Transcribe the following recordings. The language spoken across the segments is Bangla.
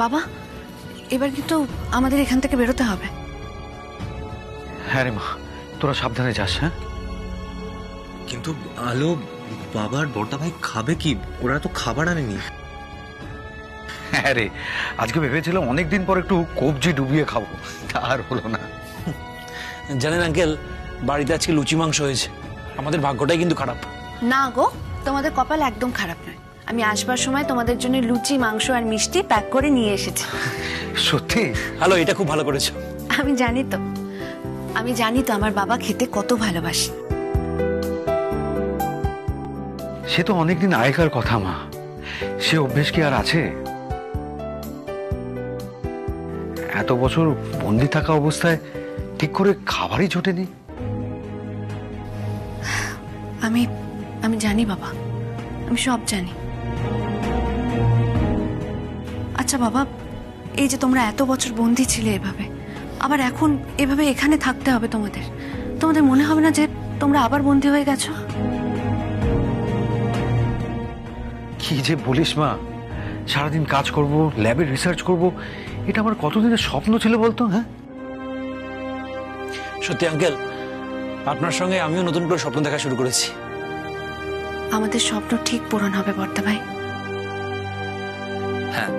বাবা, এবার কিন্তু আমাদের এখান থেকে বেরোতে হবে। হ্যাঁ রে মা, তোরা সাবধানে যাস। হ্যাঁ, কিন্তু আলো, বাবার বড়দা ভাই খাবে কি? ওরা তো খাবার আনেনি। হ্যাঁ রে, আজকে ভেবেছিলাম অনেকদিন পর একটু কবজি ডুবিয়ে খাবো, আর হলো না। জানেন আঙ্কেল, বাড়িতে আজকে লুচি মাংস হয়েছে। আমাদের ভাগ্যটাই কিন্তু খারাপ। না গো, তোমাদের কপাল একদম খারাপ নয়। আমি আসবার সময় তোমাদের জন্য লুচি, মাংস আর মিষ্টি প্যাক করে নিয়ে এসেছি। সত্যি? হ্যালো, এটা খুব ভালো করেছো। আমি জানি তো আমার বাবা খেতে কত ভালোবাসে। সে তো অনেকদিন আগেকার কথা মা, সে অভ্যেস কি আর আছে? এত বছর বন্দি থাকা অবস্থায় ঠিক করে খাবারই জোটেনি। আমি জানি বাবা, আমি সব জানি। আচ্ছা বাবা, এই যে তোমরা এত বছর বন্দি ছিলে এভাবে, আবার এখন এভাবে এখানে থাকতে হবে তোমাদের মনে হবে না যে তোমরা আবার বন্দি হয়ে গেছো? কি যে বলিস মা, সারাদিন কাজ করব, ল্যাবে রিসার্চ করব, এটা আমার কতদিনের স্বপ্ন ছিল বলতো। হ্যাঁ সত্যি আঙ্কেল, আপনার সঙ্গে আমিও নতুন করে স্বপ্ন দেখা শুরু করেছি। আমাদের স্বপ্ন ঠিক পূরণ হবে বর্দা ভাই। হ্যাঁ,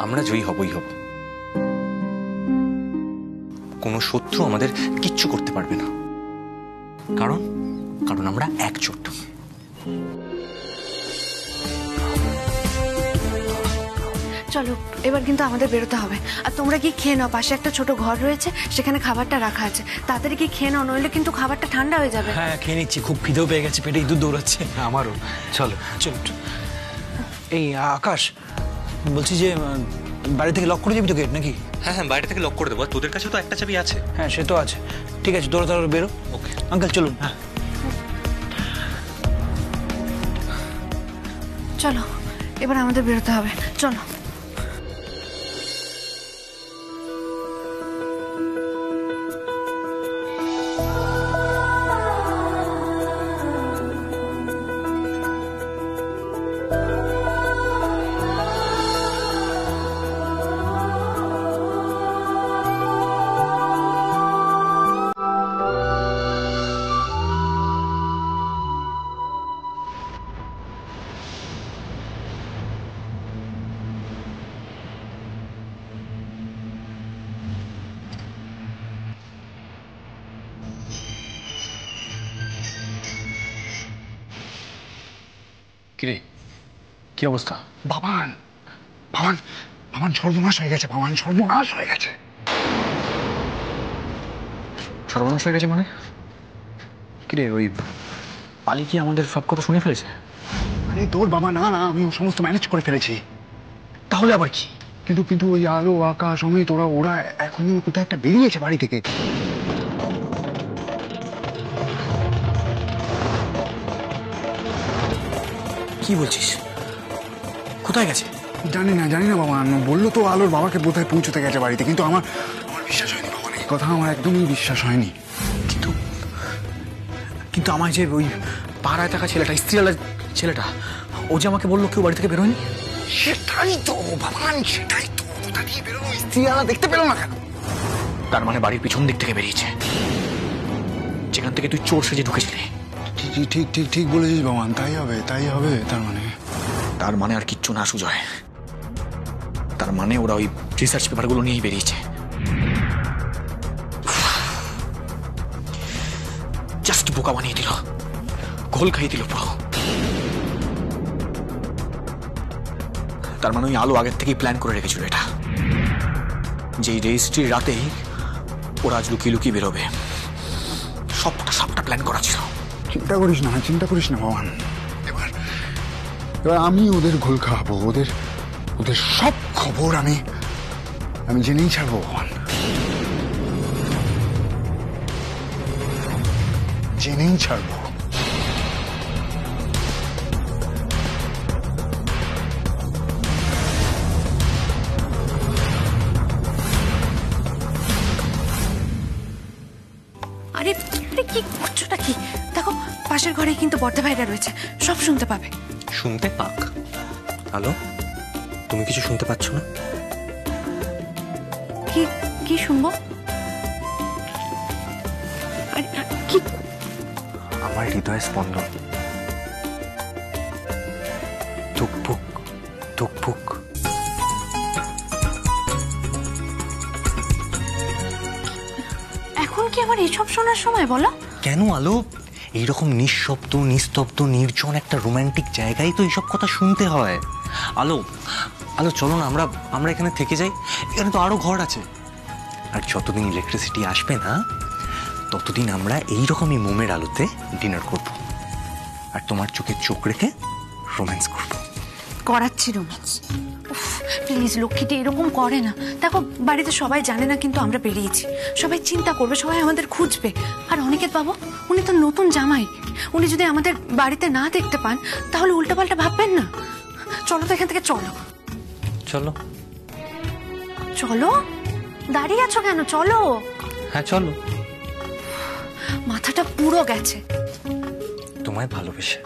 আমরা জয়ী হবই হব। কোনো শত্রু আমাদের কিচ্ছু করতে পারবে না, কারণ আমরা একজোট। চলো, এবার কিন্তু আমাদের বেরোতে হবে। আর তোমরা কি খেয়ে নাও, পাশে একটা ছোট ঘর রয়েছে, সেখানে খাবারটা রাখা আছে। তাড়াতাড়ি কি খেয়ে নাও, নইলে কিন্তু খাবারটা ঠান্ডা হয়ে যাবে। হ্যাঁ, খেয়ে নিচ্ছি, খুব খিদেও পেয়ে গেছে, পেটে ইঁদুর দৌড়াচ্ছে। আমারও। চলো চলো। এই আকাশ, বলছি যে বাড়ি থেকে লক করে যাবি তো গেট নাকি? হ্যাঁ হ্যাঁ, বাইরে থেকে লক করে দেবো। তোদের কাছে তো একটা চাবি আছে। হ্যাঁ, সে তো আছে। ঠিক আছে, তোরা বেরো। ওকে আঙ্কেল, চলুন। হ্যাঁ চলো, এবার আমাদের বেরোতে হবে। চলো। কিরে, কি অবস্থা? বাবান বাবান বাবান সর্বনাশ হয়ে গেছে। বাবান সর্বনাশ হয়ে গেছে। সর্বনাশ হয়ে গেছে মানে? কিরে, ওই পালি কি আমাদের সব কথা শুনে ফেলেছে? আরে তোর বাবা, না না, আমি সমস্ত ম্যানেজ করে ফেলেছি। তাহলে আবার কি? কিন্তু ওই আলো, আকাশ, অমিত, ওরা এখনই কোথাও একটা বেরিয়েছে বাড়ি থেকে। কি বলছিস? কোথায় গেছে? জানি না বাবান, বললো তো আলোর বাবাকে বোধহয় পৌঁছতে গেছে বাড়িতে, কিন্তু আমার বিশ্বাস হয়নি বাবান। এই কথা আমার একদমই বিশ্বাস হয়নি। কিন্তু আমার যে ওই পাড়ায় থাকা ছেলেটা, স্ত্রীওয়ালা ছেলেটা, ও যে আমাকে বললো কেউ বাড়ি থেকে বেরোয়নি। সেটাই তো বাবান, সেটাই তো। কোথা দিয়ে বেরোলো? স্ত্রীওয়ালা দেখতে পেলো না কেন? তার মানে বাড়ির পিছন দিক থেকে বেরিয়েছে, যেখান থেকে তুই চোর সেজে ঢুকেছিলি। ঠিক বলেছিস বাবান। তাই হবে। তার মানে আর কিচ্ছু না সুজয়, তার মানে ওরা ওই রিসার্চ পেপারগুলো নিয়েই বেরিয়েছে। জাস্ট বোকা বানিয়ে দিল, ঘোল খাইয়ে দিল পুরো। তার মানে ওই আলো আগের থেকেই প্ল্যান করে রেখেছিল এটা, যে রেজিস্ট্রির রাতেই ওরা আজ লুকিয়ে বেরোবে। সবটা প্ল্যান করা ছিল। চিন্তা করিস না বাবান। এবার আমি ওদের ঘোল খাওয়াবো। ওদের সব খবর আমি জেনেই ছাড়বো বাবান, জেনেই ছাড়বো। আরে কি করছোটা কি? দেখো, পাশের ঘরে কিন্তু বর্দা ভাইরা রয়েছে, সব শুনতে পাবে। শুনতে পাক। আলো, তুমি কিছু শুনতে পাচ্ছ না? কি কি শুনবো? কি? আমার হৃদয় স্পন্দন, ধুকপুক ধুকপুক। এখন কি আবার এইসব শোনার সময় বলো? কেন আলো? এইরকম নিঃশব্দ, নিস্তব্ধ, নির্জন একটা রোমান্টিক জায়গায় তো এইসব কথা শুনতে হয়। আলো আলো চলো না, আমরা এখানে থেকে যাই। এখানে তো আরো ঘর আছে। আর যতদিন ইলেকট্রিসিটি আসবে না, ততদিন আমরা এইরকমই মোমের আলোতে ডিনার করব, আর তোমার চোখে চোখ রেখে রোম্যান্স করব। করাচ্ছি রোম্যান্স। প্লিজ, লক্ষ্মীটি এরকম করে না। দেখো, বাড়িতে সবাই জানে না, কিন্তু আমরা বেরিয়েছি। সবাই চিন্তা করবে, সবাই আমাদের খুঁজবে। আর অনিকেত বাবু, উনি তো নতুন জামাই। উনি যদি আমাদের বাড়িতে না দেখতে পান, তাহলে উল্টাপাল্টা ভাববেন না। চলো তো এখান থেকে, চলো চলো চলো। দাঁড়িয়ে আছো কেন? চলো। হ্যাঁ চলো। মাথাটা পুরো গেছে তোমায় ভালোবেসে।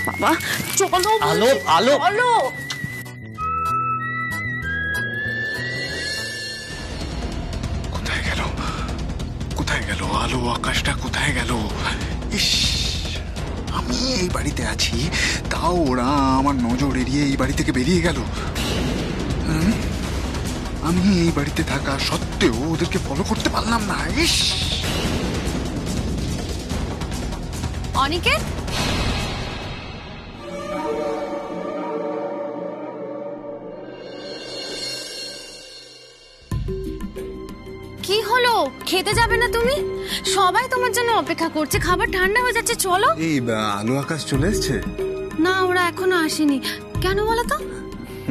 বাবা, চলো। আলো আলো চলো। কোথায় গেল? কোথায় গেল আলো? আকাশটা কোথায় গেল? ইস, আমি এই বাড়িতে আছি, তাও ওরা আমার নজর এড়িয়ে এই বাড়ি থেকে বেরিয়ে গেল। আমি এই বাড়িতে থাকা সত্ত্বেও ওদেরকে ফলো করতে পারলাম না। ইস, অনিকেত, কি হলো? খেতে যাবে না তুমি? সবাই তোমার জন্য অপেক্ষা করছে, খাবার ঠান্ডা হয়ে যাচ্ছে। চলো। এই আলো আকাশ চলে এসছে? না, ওরা এখনো আসেনি। কেন বলো তো?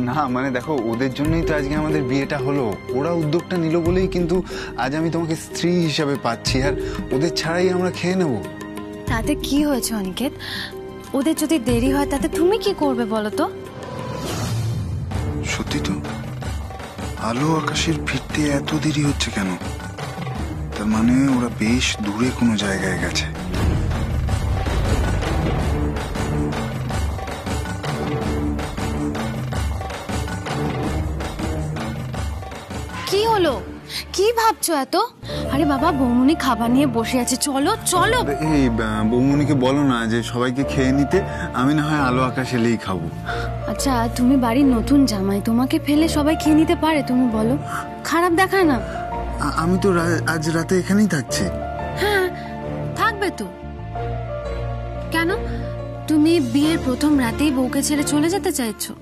না মানে দেখো, ওদের জন্যই তো আজকে আমাদের বিয়েটা হলো। ওরা উদ্যোগটা নিল বলেই কিন্তু আজ আমি তোমাকে স্ত্রী হিসাবে পাচ্ছি, আর ওদের ছাড়াই আমরা খেয়ে নেব। তাতে কি হয়েছে অনিকেত? ওদের যদি দেরি হয় তাতে তুমি কি করবে বলো তো? সত্যি তো, আলো আকাশের ফিরতে এত দেরি হচ্ছে কেন? তার মানে ওরা বেশ দূরে কোনো জায়গায় গেছে। কি হলো? কি ভাবছো এত? আরে বাবা, বৌমনি খাবার নিয়ে বসে আছে, চলো চলো। এই বৌমনিকে বলো না যে সবাইকে খেয়ে নিতে, আমি না হয় আলো আকাশ এলেই খাবো। আচ্ছা, তুমি বাড়ির নতুন জামাই, তোমাকে ফেলে সবাই খেয়ে নিতে পারে? তুমি বলো, খারাপ দেখায় না? আমি তো আজ রাতে এখানেই থাকছি। হ্যাঁ, থাকবে তো। কেন, তুমি বিয়ের প্রথম রাতেই বউকে ছেড়ে চলে যেতে চাইছো?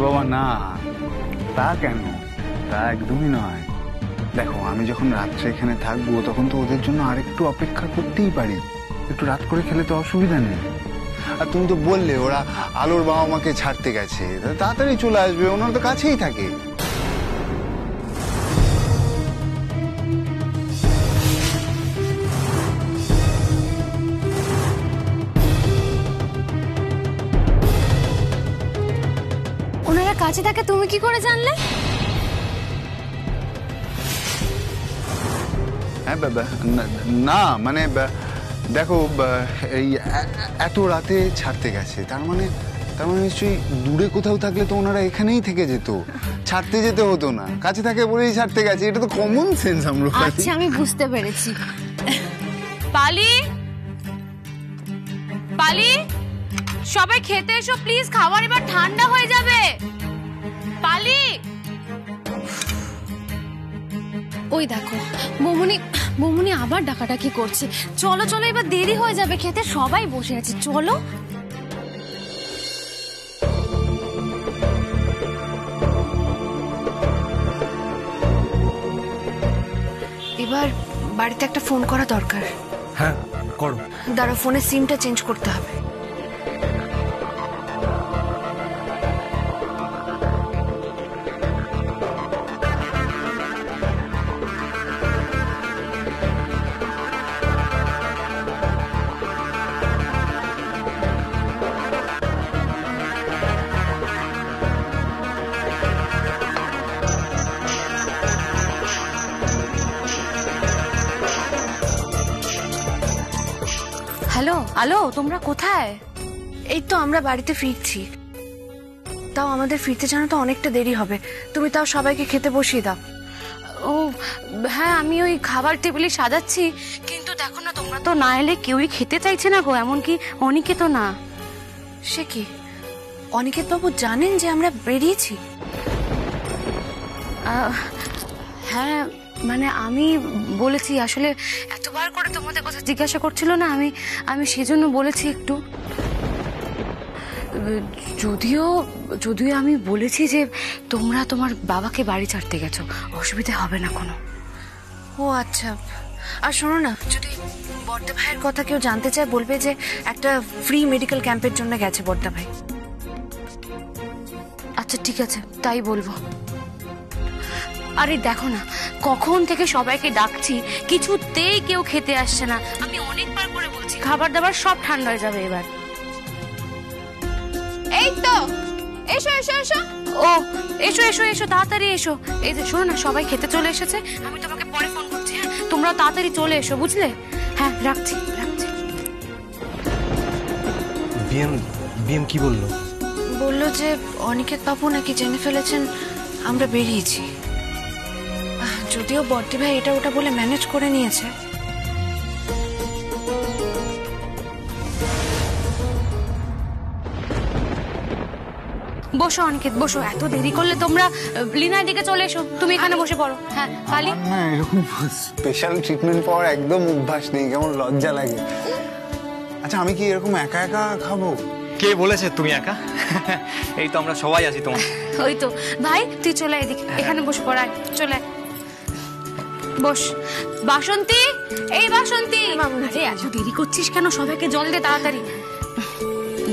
বাবা না, তা কেন? তা একদমই নয়। দেখো, আমি যখন রাত্রে এখানে থাকবো তখন তো ওদের জন্য আরেকটু অপেক্ষা করতেই পারি। একটু রাত করে খেলে তো অসুবিধা নেই। আর তুমি তো বললে ওরা আলোর বাবা মাকে ছাড়তে গেছে, তাড়াতাড়ি চলে আসবে, ওনারা তো কাছেই থাকে। ওনারা কাছে থাকে তুমি কি করে জানলে? হ্যাঁ বাবা, না মানে দেখো, এই এত রাতে ছাড়তে গেছে, তার মানে নিশ্চয়ই দূরে কোথাও থাকলে তো ওনারা এখানেই থেকে যেত, ছাড়তে যেতে হতো না। কাছে থাকে বলেই ছাড়তে গেছে, এটা তো কমন সেন্স। আমরা আচ্ছা, আমি বুঝতে পেরেছি। পালি, পালি, সবাই খেতে এসো প্লিজ, খাবার এবার ঠান্ডা হয়ে যাবে। পালি, ওই দেখো বৌমনি আবার ডাকাডাকি করছে। চলো চলো, এবার দেরি হয়ে যাবে খেতে, সবাই বসে আছে, চলো। এবার বাড়িতে একটা ফোন করা দরকার। হ্যাঁ করো। দাঁড়া, ফোনের সিমটা চেঞ্জ করতে হবে। হ্যালো, হ্যালো, তোমরা কোথায়? এই তো আমরা বাড়িতে ফিরছি। তাও আমাদের ফিরতে জানো তো অনেকটা দেরি হবে। তুমি তাও সবাইকে খেতে বসিয়ে দাও। ও হ্যাঁ, আমি ওই খাবার টেবিলে সাজাচ্ছি, কিন্তু দেখো না, তোমরা তো না এলে কেউই খেতে চাইছে না গো, এমনকি অনিকেত না। সে কি, অনিকেত বাবু জানেন যে আমরা বেরিয়েছি? হ্যাঁ মানে আমি বলেছি, আসলে এতবার করে তোমাদের কথা জিজ্ঞাসা করছিল না, আমি সেজন্য বলেছি একটু। যদিও আমি বলেছি যে তোমরা তোমার বাবাকে বাড়ি ছাড়তে গেছো, অসুবিধা হবে না কোনো। ও আচ্ছা, আর শোনো না, যদি বড়দা ভাইয়ের কথা কেউ জানতে চায় বলবে যে একটা ফ্রি মেডিকেল ক্যাম্পের জন্য গেছে বড়দা ভাই। আচ্ছা ঠিক আছে, তাই বলবো। আরে দেখো না, কখন থেকে সবাইকে ডাকছি, কিছুতেই কেউ খেতে আসছে না। আমি অনেকবার করে বলছি খাবার দাবার সব ঠান্ডা হয়ে যাবে এবার। এই তো, এসো এসো এসো। ও এসো এসো এসো, তাড়াতাড়ি এসো। এই যে শোনো না, সবাই খেতে চলে এসেছে, আমি তোমাকে পরে ফোন করছি। হ্যাঁ, তোমরাও তাড়াতাড়ি চলে এসো, বুঝলে? হ্যাঁ রাখছি রাখছি। বিএম কি বললো? বললো যে অনিকেত বাবু নাকি জেনে ফেলেছেন আমরা বেরিয়েছি। যদিও বড়দি ভাই এটা ওটা বলে ম্যানেজ করে নিয়েছে। বসো অনিকেত, বসো। এত দেরি করলে তোমরা লিনার দিকে চলে এসো, তুমি এখানে বসে পড়ো। হ্যাঁ কালি, না এরকম স্পেশাল ট্রিটমেন্ট পাওয়ার একদম অভ্যাস নেই, কেমন লজ্জা লাগে। আচ্ছা আমি কি এরকম একা একা খাবো? কে বলেছে তুমি একা? এই তো আমরা সবাই আছি তোমার। ওই তো ভাই, তুই চলে এদিকে, এখানে বসে পড়ায়, চলে বস। বাসন্তী, এই বাসন্তী, আরে এত দেরি করছিস কেন? সবাইকে জল দে তাড়াতাড়ি।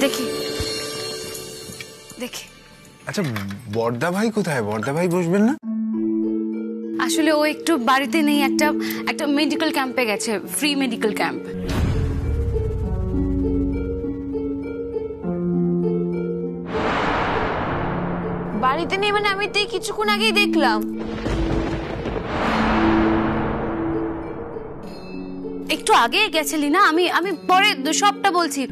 দেখি দেখি। আচ্ছা বড়দা ভাই কোথায়? বড়দা ভাই বসবেন না? আসলে ও একটু বাড়িতে নেই, একটা মেডিকেল ক্যাম্পে গেছে, ফ্রি মেডিকেল ক্যাম্প। বাড়িতে নেই মানে? আমি তো এই কিছুক্ষণ আগেই দেখলাম। একটু আগে গেছিলি না? আমি পরে সবটা বলছি।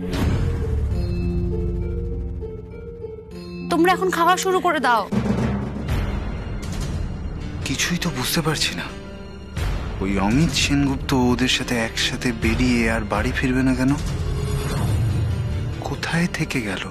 তোমরা এখন খাওয়া শুরু করে দাও। কিছুই তো বুঝতে পারছি না, ওই অমিত সেনগুপ্ত ওদের সাথে একসাথে বেরিয়ে আর বাড়ি ফিরবে না কেন? কোথায় থেকে গেল?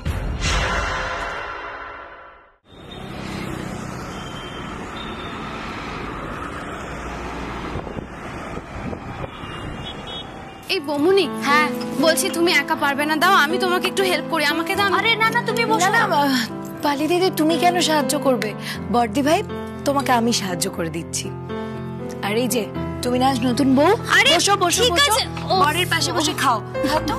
এই বমুনি, হ্যাঁ বলছি তুমি একা পারবে না, দাও আমি তোমাকে একটু হেল্প করি, আমাকে দাও। আরে না না, তুমি বসো না। পালি দিদি, তুমি কেন সাহায্য করবে? বড়দি ভাই, তোমাকে আমি সাহায্য করে দিচ্ছি। আর এই যে তুমি না আজ নতুন বউ, বসো বসো বসো, বরের পাশে বসে খাও। খাও তো।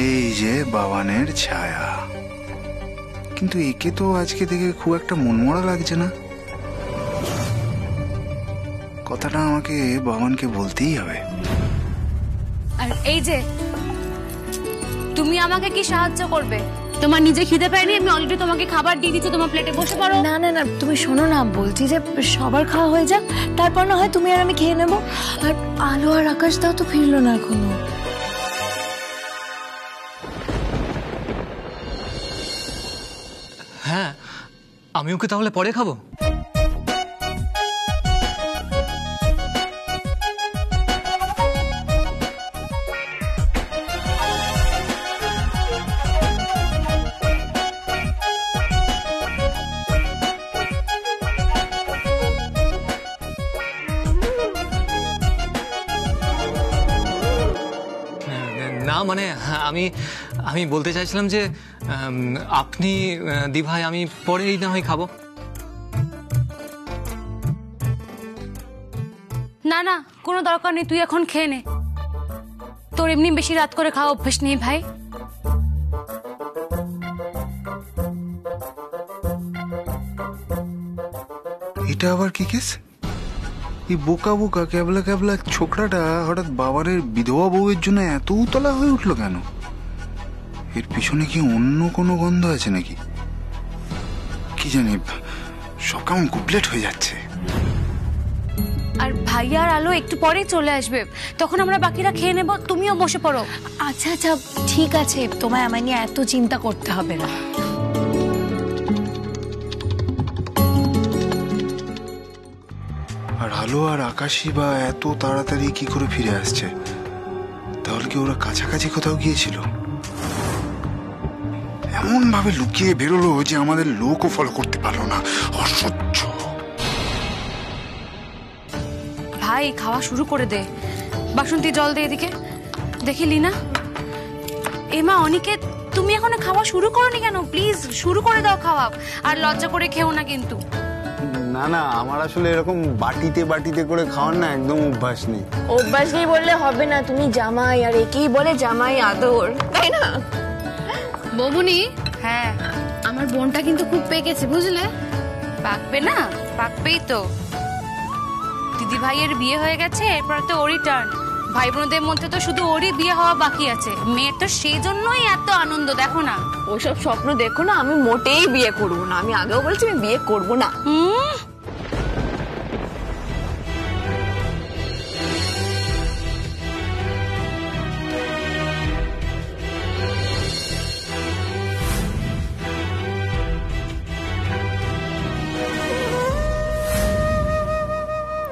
এই যে বাবানের ছায়া, কিন্তু একে তো আজকে দেখে খুব একটা মনমরা লাগছে না। কথাটা আমাকে বাবানকে বলতেই হবে। আর এই যে তুমি আমাকে কি সাহায্য করবে? তোমার নিজে খিদে পায়নি, আমি অলরেডি তোমাকে খাবার দিয়ে দিচ্ছি, তোমার প্লেটে বসে পড়ো। না না না, তুমি শোনো না, বলছি যে সবার খাওয়া হয়ে যাক, তারপর না হয় তুমি আর আমি খেয়ে নেবো। আর আলো আর আকাশ দাও তো ফিরলো না এখনো। হ্যাঁ, আমি ওকে তাহলে পরে খাবো। না মানে আমি বলতে চাইছিলাম যে আপনি দিভাই, আমি পরেই না হয় খাবো। না না, কোনো দরকার নেই, তুই এখন খেয়ে নে। তোর এমনি বেশি রাত করে খাওয়া অভ্যেস নেই ভাই। এটা আবার কি কেস? এই বোকা বোকা ক্যাবলা ক্যাবলা ছোকরাটা হঠাৎ বাবারের বিধবা বউয়ের জন্য এত উতলা হয়ে উঠলো কেন? এর পিছনে কি অন্য কোনো গন্ধ আছে নাকি? কি জানি, সব কেমন গুবলেট হয়ে যাচ্ছে। আর ভাইয়া আর আলো একটু পরেই চলে আসবে, তখন আমরা বাকিরা খেয়ে নেব, তুমিও বসে পড়ো। আচ্ছা আচ্ছা ঠিক আছে, তোমায় আমায় নিয়ে এত চিন্তা করতে হবে না। আর আলো আর আকাশই বা এত তাড়াতাড়ি কি করে ফিরে আসছে? তাহলে কি ওরা কাছাকাছি কোথাও গিয়েছিল? এমন ভাবে লুকিয়ে বেরোলো যে আমাদের লোকও ফলো করতে পারলো না। অসহ্য। ভাই খাওয়া শুরু করে দে। বাসন্তী জল দে এদিকে। দেখি লীনা, এমা অনিকেত, তুমি এখনো খাওয়া শুরু করোনি কেন? প্লিজ শুরু করে দাও খাওয়া, আর লজ্জা করে খেও না কিন্তু। না না, আমার আসলে এরকম বাটিতে বাটিতে করে খাওয়ার না একদম অভ্যাস নেই। অভ্যাস নেই বললে হবে না, তুমি জামাই, আর একেই বলে জামাই আদর, তাই না? বৌমনি, হ্যাঁ আমার বোনটা কিন্তু খুব পেকেছে বুঝলে। পাকবে না? পাকবেই তো। দিদি ভাইয়ের বিয়ে হয়ে গেছে, এরপর তো ওরই টার্ন। ভাই বোনদের মধ্যে তো শুধু ওরই বিয়ে হওয়া বাকি আছে। মেয়ের তো সেই জন্যই এত আনন্দ, দেখো না। ওসব স্বপ্ন দেখো না, আমি মোটেই বিয়ে করবো না। আমি আগেও বলছি আমি বিয়ে করবো না।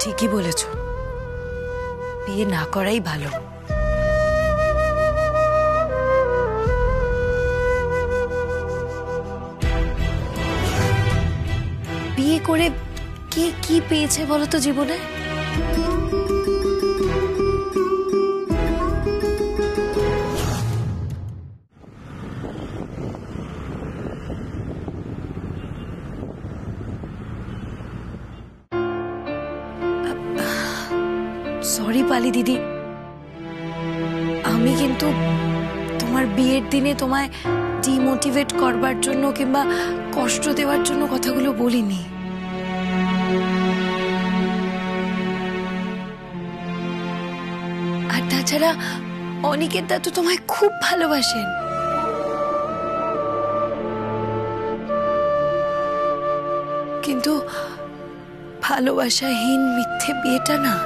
ঠিকই বলেছ, বিয়ে না করাই ভালো। বিয়ে করে কে কি পেয়েছে বলো তো জীবনে? সরি পালি দিদি, আমি কিন্তু তোমার বিয়ের দিনে তোমায় ডিমোটিভেট করবার জন্য কিংবা কষ্ট দেওয়ার জন্য কথাগুলো বলিনি। আর তাছাড়া অনিকেত দা তো তোমায় খুব ভালোবাসেন। কিন্তু ভালোবাসাহীন মিথ্যে বিয়েটা না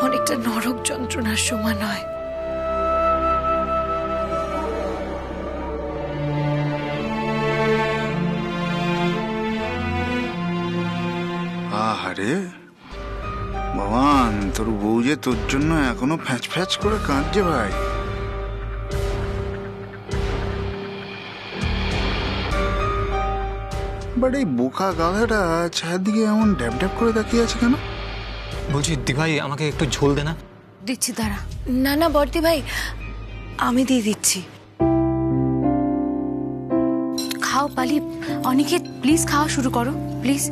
অনেকটা নরক যন্ত্রণার সমান হয়। আহারে ভগবান, তোর বউ যে তোর জন্য এখনো ফ্যাচ ফ্যাচ করে কাঁদছে ভাই। বাট এই বোকা গাধাটা ছায়ের দিকে এমন ড্যাব ড্যাব করে তাকিয়ে আছে কেন? বলছি দিভাই আমাকে একটু ঝোল দে না। দিচ্ছি দাঁড়া। না না বর্দি ভাই, আমি দিয়ে দিচ্ছি। খাও পালি। অনিকেত প্লিজ খাওয়া শুরু করো প্লিজ।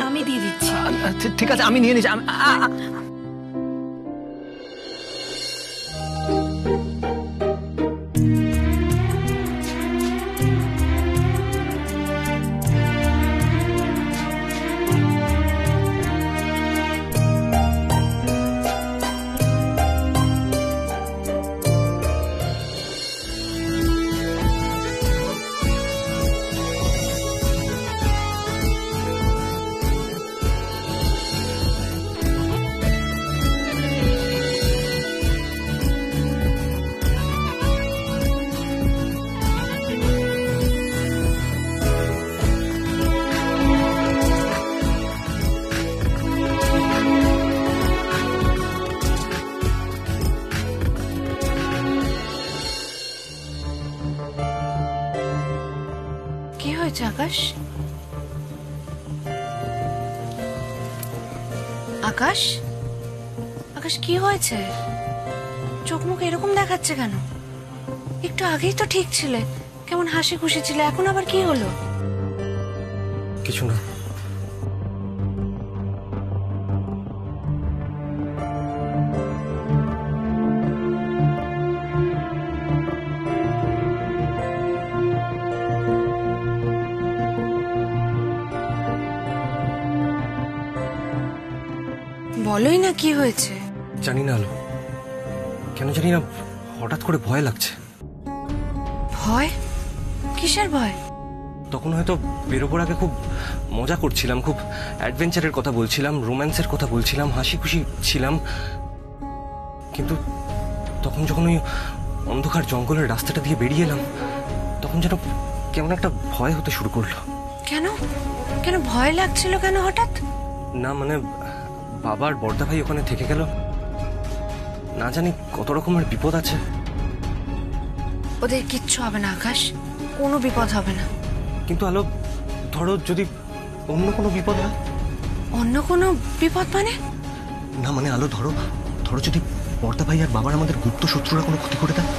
আমি দিয়ে দিচ্ছি। আচ্ছা ঠিক আছে, আমি নিয়ে নিচ্ছি। কি হয়েছে আকাশ? আকাশ, আকাশ কি হয়েছে? চোখ মুখ এরকম দেখাচ্ছে কেন? একটু আগেই তো ঠিক ছিলে, কেমন হাসি খুশি ছিলে, এখন আবার কি হলো? কিছু না। বলোই না কি হয়েছে। জানি না আলো, কেন জানি না হঠাৎ করে ভয় লাগছে। ভয়? কিসের ভয়? তখন হয়তো বেরোবার আগে খুব মজা করছিলাম, খুব অ্যাডভেঞ্চারের কথা বলছিলাম, রোম্যান্সের কথা বলছিলাম, হাসি খুশি ছিলাম, কিন্তু তখন যখন ওই অন্ধকার জঙ্গলের রাস্তাটা দিয়ে বেরিয়ে এলাম তখন যেন কেমন একটা ভয় হতে শুরু করলো। কেন কেন ভয় লাগছিল কেন হঠাৎ? না মানে বাবার বড়দা ভাই ওখানে থেকে গেল, না জানি কত রকমের বিপদ আছে। ওদের কিচ্ছু হবে না আকাশ, কোনো বিপদ হবে না। কিন্তু আলো, ধরো যদি অন্য কোনো বিপদ হয়? অন্য কোনো বিপদ মানে? না মানে আলো, ধরো ধরো যদি বড়দা ভাই আর বাবার আমাদের গুপ্ত শত্রুরা কোনো ক্ষতি করে দেয়।